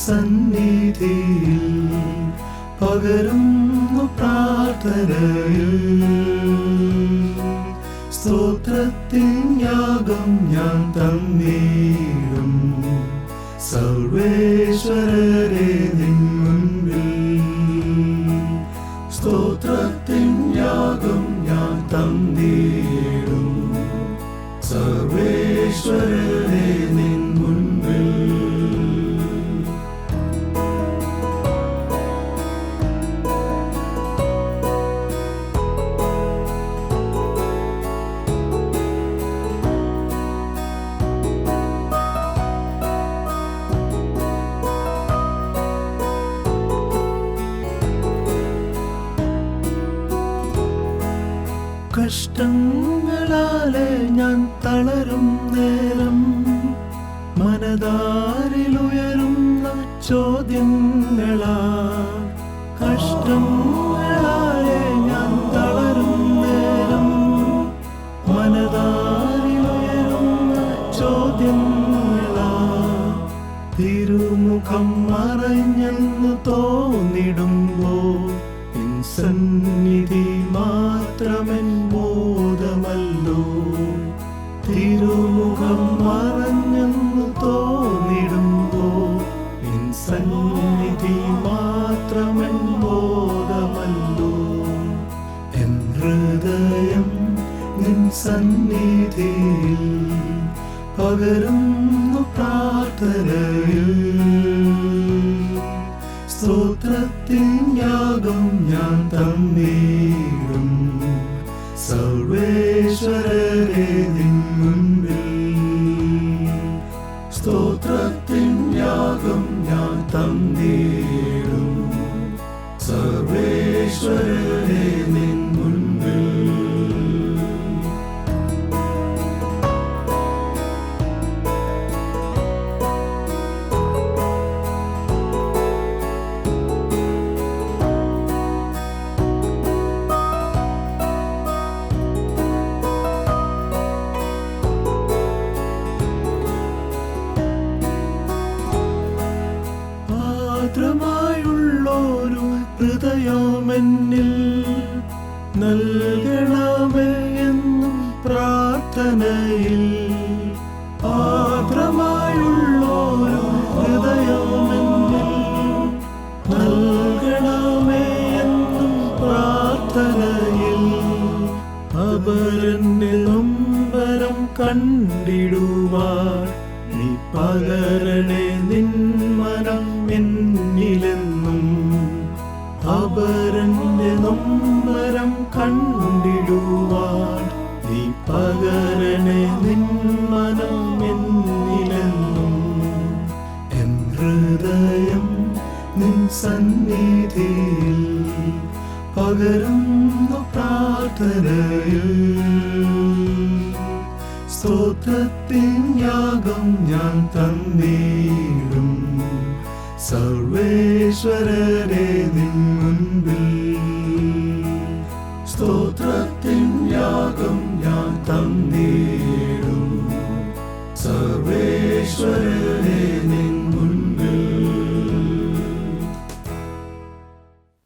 സന്നിധിയിൽ പകരുന്നു പ്രാർത്ഥനയിൽ. സ്തോത്രത്തിൻ യാഗം ഞാൻ തന്നിടും സർവേശ്വരരെ നിൻ മുൻപിൽ. സ്തോത്രത്തിൻ യാഗം ഞാൻ തന്നിടും സർവേശ്വരരെ നിൻ മുൻപിൽ. കഷ്ടങ്ങളാലെ ഞാൻ തളരും നേരം മനതാരിലുയരുന്ന ചോദ്യങ്ങളാ. കഷ്ടങ്ങളാലെ ഞാൻ തളരും നേരം മനതാരിലുയരുന്ന ചോദ്യങ്ങളാ. തിരുമുഖം മറഞ്ഞെന്ന് തോന്നിടുമ്പോൾ സന്നിധി മാത്രമെൻ മോദമല്ലോ. തിരുമുഖം മറഞ്ഞെന്ന് തോന്നിടുമ്പോൾ സന്നിധി മാത്രമെൻ മോദമല്ലോ. എൻ ഹൃദയം നിൻ സന്നിധിയിൽ പകരുന്നു പ്രാർത്ഥനയിൽ. സ്തോത്രത്തിൻ യാഗം ഞാൻ തന്നിടും സർവേശ്വരരെ നിൻ മുൻപിൽ. സ്തോത്രത്തിൻ യാഗം ഞാൻ തന്നിടും സർവേശ്വരരെ നിൻ മുൻപിൽ. മാത്രമായുള്ളൊരു ഹൃദയമെന്നിൽ നൽകണമേ എന്നും പ്രാർത്ഥനയിൽ. മാത്രമായുള്ളൊരു ഹൃദയമെന്നിൽ നൽകണമേ എന്നും പ്രാർത്ഥനയിൽ. അപരന്റെ നൊമ്പരം കണ്ടിടുവാൻ നീ പകരണേ നിൻ മനം എന്നിലെന്നും. അപരന്റെ നൊമ്പരം കണ്ടിടുവാൻ നീ പകരണേ നിൻ മനം എന്നിലെന്നും. എൻ ഹൃദയം നിൻ സന്നിധിയിൽ പകരുന്നു പ്രാർത്ഥനയിൽ. സ്തോത്രത്തിൻ യാഗം ഞാൻ തന്നിടും സർവേശ്വരരെ നിൻ മുൻപിൽ. സ്തോത്രത്തിൻ യാഗം ഞാൻ തന്നിടും സർവേശ്വരരെ നിൻ